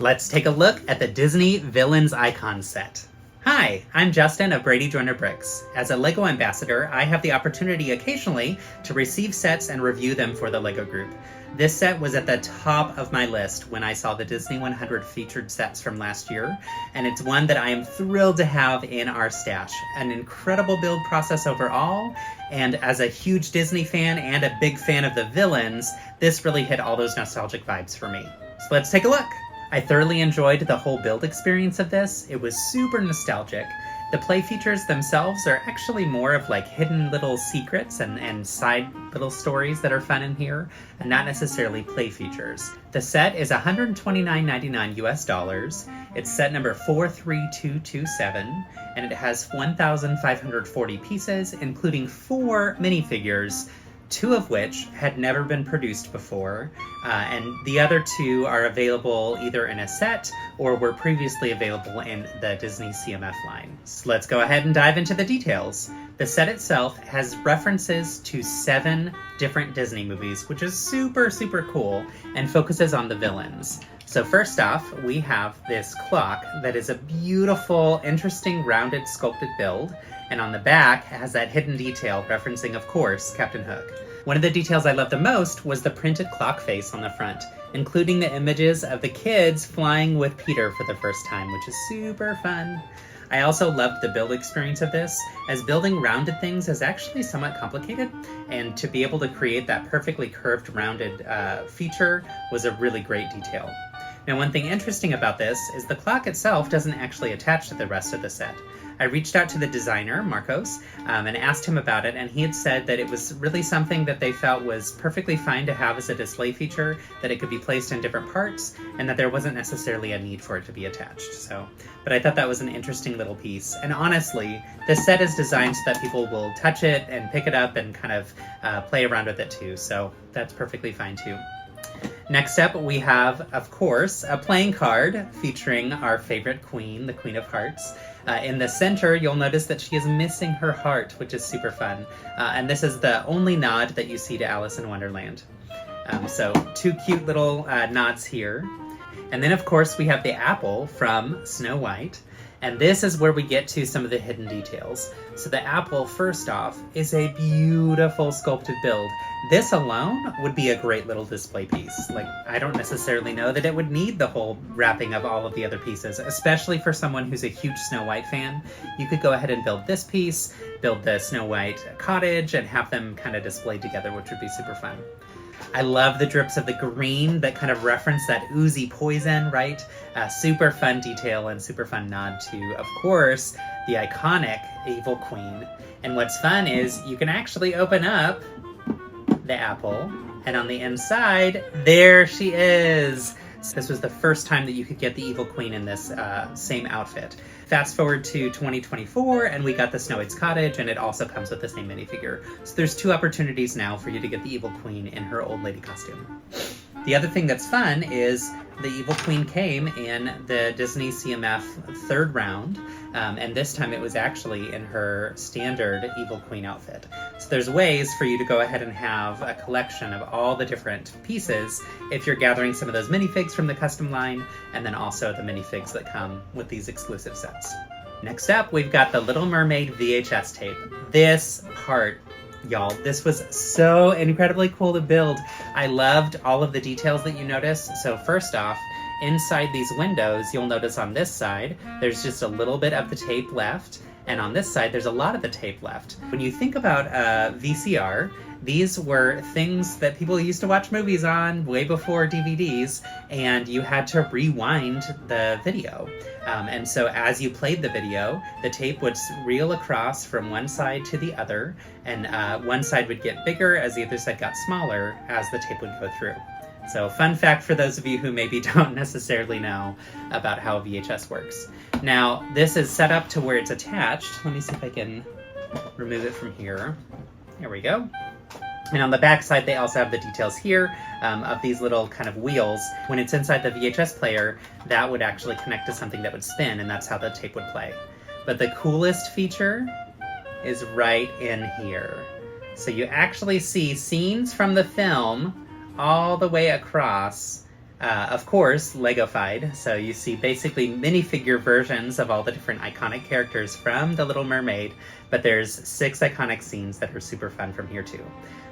Let's take a look at the Disney Villains Icon set. Hi, I'm Justin of Brady Joyner Bricks. As a LEGO ambassador, I have the opportunity occasionally to receive sets and review them for the LEGO group. This set was at the top of my list when I saw the Disney 100 featured sets from last year, and it's one that I am thrilled to have in our stash. An incredible build process overall, and as a huge Disney fan and a big fan of the villains, this really hit all those nostalgic vibes for me. So let's take a look! I thoroughly enjoyed the whole build experience of this. It was super nostalgic. The play features themselves are actually more of like hidden little secrets and side little stories that are fun in here, and not necessarily play features. The set is $129.99 US. It's set number 43227, and it has 1,540 pieces, including 4 minifigures, 2 of which had never been produced before, and the other 2 are available either in a set or were previously available in the Disney CMF line. So let's go ahead and dive into the details. The set itself has references to 7 different Disney movies, which is super cool, and focuses on the villains. So first off, we have this clock that is a beautiful, interesting, rounded, sculpted build, and on the back has that hidden detail referencing, of course, Captain Hook. One of the details I loved the most was the printed clock face on the front, including the images of the kids flying with Peter for the first time, which is super fun. I also loved the build experience of this, as building rounded things is actually somewhat complicated, and to be able to create that perfectly curved rounded feature was a really great detail. Now, one thing interesting about this is the clock itself doesn't actually attach to the rest of the set. I reached out to the designer, Marcos, and asked him about it, and he had said that it was really something that they felt was perfectly fine to have as a display feature, that it could be placed in different parts, and that there wasn't necessarily a need for it to be attached. But I thought that was an interesting little piece. And honestly, this set is designed so that people will touch it and pick it up and kind of play around with it too, so that's perfectly fine too. Next up, we have, of course, a playing card featuring our favorite queen, the Queen of Hearts. In the center, you'll notice that she is missing her heart, which is super fun. And this is the only nod that you see to Alice in Wonderland. So 2 cute little nods here. And then, of course, we have the apple from Snow White. And this is where we get to some of the hidden details. So the apple, first off, is a beautiful sculpted build. This alone would be a great little display piece. Like, I don't necessarily know that it would need the whole wrapping of all of the other pieces, especially for someone who's a huge Snow White fan. You could go ahead and build this piece, build the Snow White cottage, and have them kind of displayed together, which would be super fun. I love the drips of the green that kind of reference that oozy poison, right? Super fun detail and super fun nod to, of course, the iconic Evil Queen. And what's fun is you can actually open up the apple, and on the inside, there she is! So this was the first time that you could get the Evil Queen in this same outfit. Fast forward to 2024, and we got the Snow White's cottage, and it also comes with the same minifigure. So there's 2 opportunities now for you to get the Evil Queen in her old lady costume. The other thing that's fun is the Evil Queen came in the Disney CMF 3rd round, and this time it was actually in her standard Evil Queen outfit. So there's ways for you to go ahead and have a collection of all the different pieces if you're gathering some of those minifigs from the custom line, and then also the minifigs that come with these exclusive sets. Next up, we've got the Little Mermaid VHS tape. This part, y'all, this was so incredibly cool to build. I loved all of the details that you notice. So first off, inside these windows, you'll notice on this side, there's just a little bit of the tape left, and on this side, there's a lot of the tape left. When you think about VCR, these were things that people used to watch movies on way before DVDs, and you had to rewind the video. And so as you played the video, the tape would reel across from one side to the other, and one side would get bigger as the other side got smaller as the tape would go through. So fun fact for those of you who maybe don't necessarily know about how VHS works. Now, this is set up to where it's attached. Let me see if I can remove it from here. There we go. And on the back side, they also have the details here of these little kind of wheels. When it's inside the VHS player, that would actually connect to something that would spin, and that's how the tape would play. But the coolest feature is right in here. So you actually see scenes from the film all the way across Of course, Lego-fied, so you see basically minifigure versions of all the different iconic characters from The Little Mermaid, but there's 6 iconic scenes that are super fun from here too.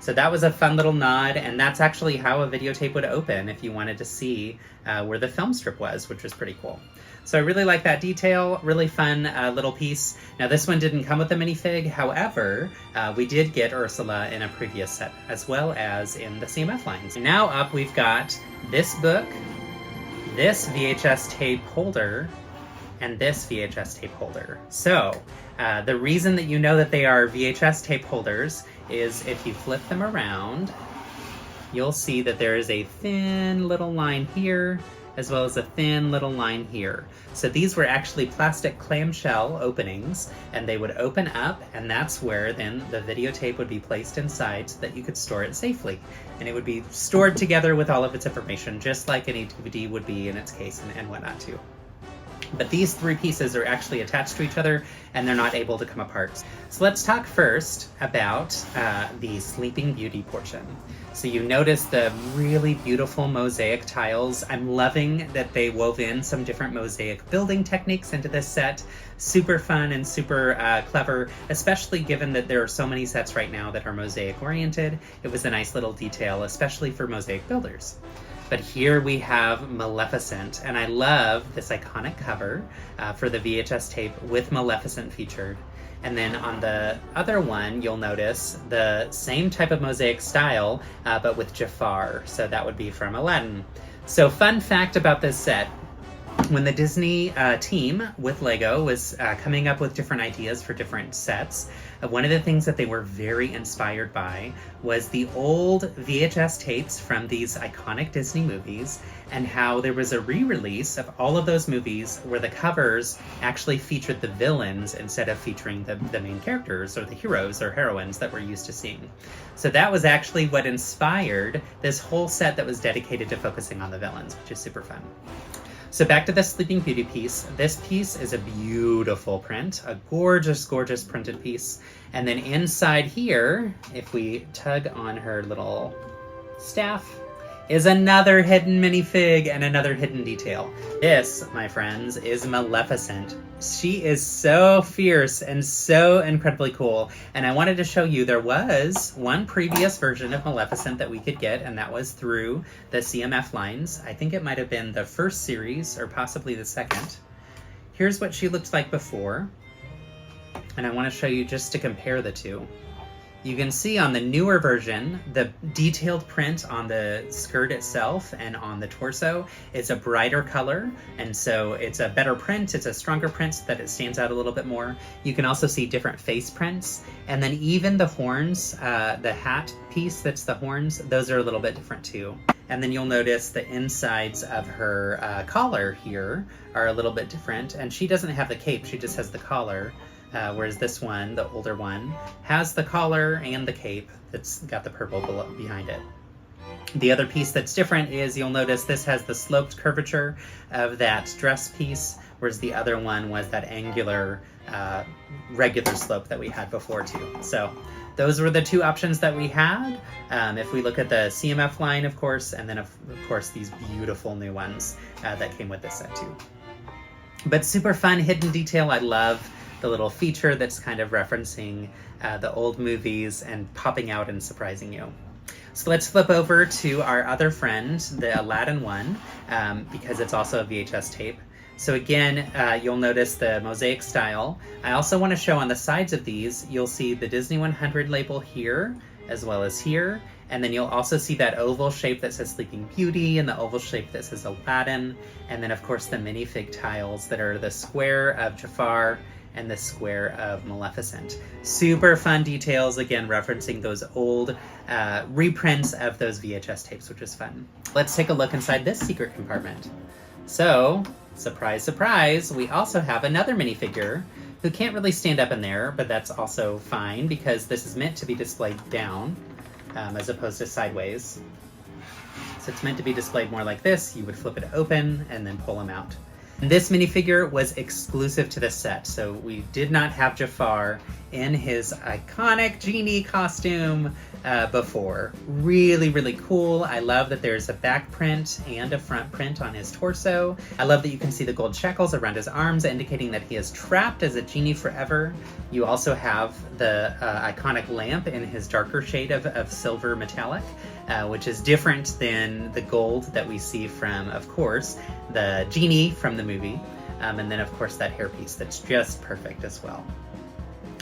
So that was a fun little nod, and that's actually how a videotape would open if you wanted to see where the film strip was, which was pretty cool. So I really like that detail, really fun little piece. Now this one didn't come with a minifig, however, we did get Ursula in a previous set, as well as in the CMF lines. Now up we've got this book, this VHS tape holder, and this VHS tape holder. So the reason that you know that they are VHS tape holders is if you flip them around, you'll see that there is a thin little line here, as well as a thin little line here. So these were actually plastic clamshell openings, and they would open up, and that's where then the videotape would be placed inside so that you could store it safely. And it would be stored together with all of its information, just like any DVD would be in its case and whatnot too. But these 3 pieces are actually attached to each other, and they're not able to come apart. So let's talk first about the Sleeping Beauty portion. So you notice the really beautiful mosaic tiles. I'm loving that they wove in some different mosaic building techniques into this set. Super fun and super clever, especially given that there are so many sets right now that are mosaic oriented. It was a nice little detail, especially for mosaic builders. But here we have Maleficent, and I love this iconic cover for the VHS tape with Maleficent featured. And then on the other one, you'll notice the same type of mosaic style, but with Jafar. So that would be from Aladdin. So fun fact about this set, when the Disney team with Lego was coming up with different ideas for different sets, one of the things that they were very inspired by was the old VHS tapes from these iconic Disney movies, and how there was a re-release of all of those movies where the covers actually featured the villains instead of featuring the main characters or the heroes or heroines that we're used to seeing. So that was actually what inspired this whole set that was dedicated to focusing on the villains, which is super fun. So back to the Sleeping Beauty piece. This piece is a beautiful print, a gorgeous, gorgeous printed piece. And then inside here, if we tug on her little staff, is another hidden minifig and another hidden detail. This, my friends, is Maleficent. She is so fierce and so incredibly cool. And I wanted to show you there was one previous version of Maleficent that we could get, and that was through the CMF lines. I think it might have been the first series or possibly the second. Here's what she looked like before. And I want to show you just to compare the two. You can see on the newer version, the detailed print on the skirt itself and on the torso is a brighter color, and so it's a better print, it's a stronger print so that it stands out a little bit more. You can also see different face prints, and then even the horns, the hat piece that's the horns, those are a little bit different too. And then you'll notice the insides of her collar here are a little bit different, and she doesn't have the cape, she just has the collar. Whereas this one, the older one, has the collar and the cape that's got the purple behind it. The other piece that's different is you'll notice this has the sloped curvature of that dress piece, whereas the other one was that angular, regular slope that we had before too. So those were the 2 options that we had. If we look at the CMF line, of course, and then of course these beautiful new ones that came with this set too. But super fun hidden detail. I love the little feature that's kind of referencing the old movies and popping out and surprising you. So let's flip over to our other friend, the Aladdin one, because it's also a VHS tape. So again, you'll notice the mosaic style. I also want to show on the sides of these, you'll see the Disney 100 label here, as well as here. And then you'll also see that oval shape that says Sleeping Beauty and the oval shape that says Aladdin. And then of course the minifig tiles that are the square of Jafar and the square of Maleficent. Super fun details, again, referencing those old reprints of those VHS tapes, which is fun. Let's take a look inside this secret compartment. So, surprise, surprise, we also have another minifigure who can't really stand up in there, but that's also fine because this is meant to be displayed down as opposed to sideways. So it's meant to be displayed more like this. You would flip it open and then pull them out. This minifigure was exclusive to the set, so we did not have Jafar in his iconic genie costume before. Really, really cool. I love that there's a back print and a front print on his torso. I love that you can see the gold shackles around his arms, indicating that he is trapped as a genie forever. You also have the iconic lamp in his darker shade of silver metallic, which is different than the gold that we see from, of course, the genie from the movie. And then, of course, that hairpiece that's just perfect as well.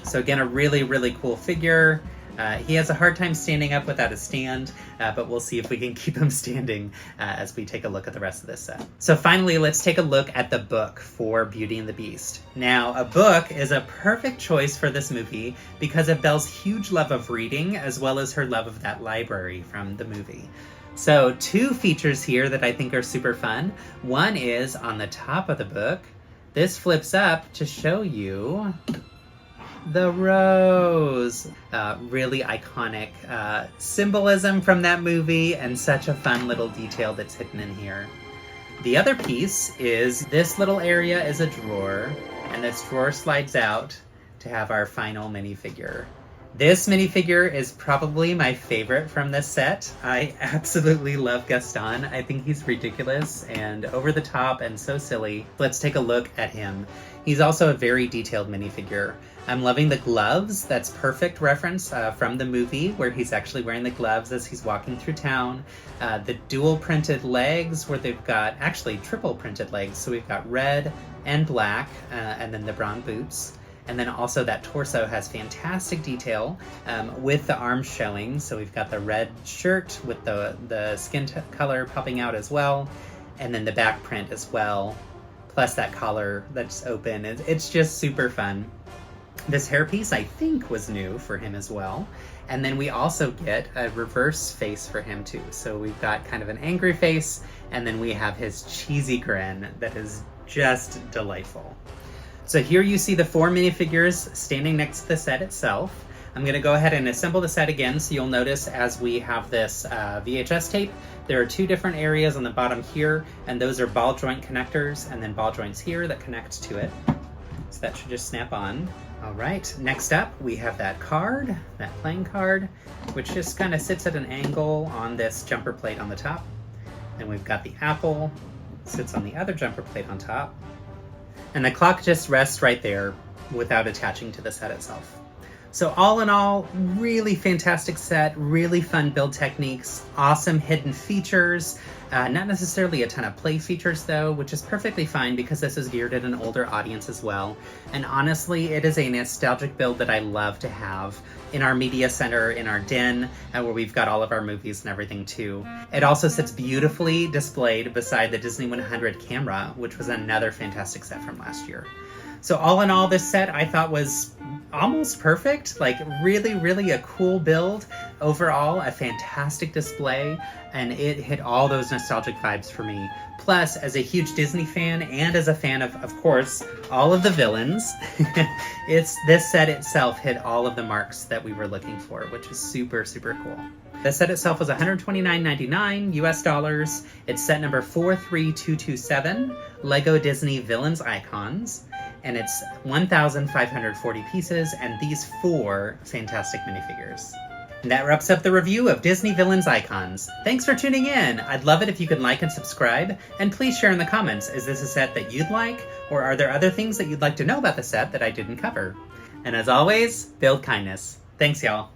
So again, a really, really cool figure. He has a hard time standing up without a stand, but we'll see if we can keep him standing as we take a look at the rest of this set. So finally, let's take a look at the book for Beauty and the Beast. Now, a book is a perfect choice for this movie because of Belle's huge love of reading, as well as her love of that library from the movie. So 2 features here that I think are super fun. One is on the top of the book. This flips up to show you the rose. Really iconic symbolism from that movie, and such a fun little detail that's hidden in here. The other piece is this little area is a drawer, and this drawer slides out to have our final minifigure. This minifigure is probably my favorite from this set. I absolutely love Gaston. I think he's ridiculous and over the top and so silly. Let's take a look at him. He's also a very detailed minifigure. I'm loving the gloves. That's perfect reference from the movie where he's actually wearing the gloves as he's walking through town. The dual printed legs where they've got actually triple printed legs. So we've got red and black and then the brown boots. And then also that torso has fantastic detail with the arms showing. So we've got the red shirt with the skin color popping out as well. And then the back print as well. Plus that collar that's open. It's just super fun. This hairpiece, I think, was new for him as well. And then we also get a reverse face for him too. So we've got kind of an angry face, and then we have his cheesy grin that is just delightful. So here you see the 4 minifigures standing next to the set itself. I'm going to go ahead and assemble the set again, so you'll notice as we have this VHS tape, there are 2 different areas on the bottom here, and those are ball joint connectors, and then ball joints here that connect to it. So that should just snap on. All right, next up we have that card, that playing card, which just kind of sits at an angle on this jumper plate on the top. Then we've got the apple, sits on the other jumper plate on top. And the clock just rests right there without attaching to the set itself. So all in all, really fantastic set, really fun build techniques, awesome hidden features, not necessarily a ton of play features though, which is perfectly fine because this is geared at an older audience as well. And honestly, it is a nostalgic build that I love to have in our media center, in our den, where we've got all of our movies and everything too. It also sits beautifully displayed beside the Disney 100 camera, which was another fantastic set from last year. So all in all, this set I thought was almost perfect, like really, really a cool build. Overall, a fantastic display, and it hit all those nostalgic vibes for me. Plus, as a huge Disney fan and as a fan of course, all of the villains, this set itself hit all of the marks that we were looking for, which is super, super cool. The set itself was $129.99 US dollars. It's set number 43227, Lego Disney Villains Icons. And it's 1,540 pieces, and these 4 fantastic minifigures. And that wraps up the review of Disney Villains Icons. Thanks for tuning in! I'd love it if you could like and subscribe, and please share in the comments, is this a set that you'd like, or are there other things that you'd like to know about the set that I didn't cover? And as always, build kindness. Thanks, y'all.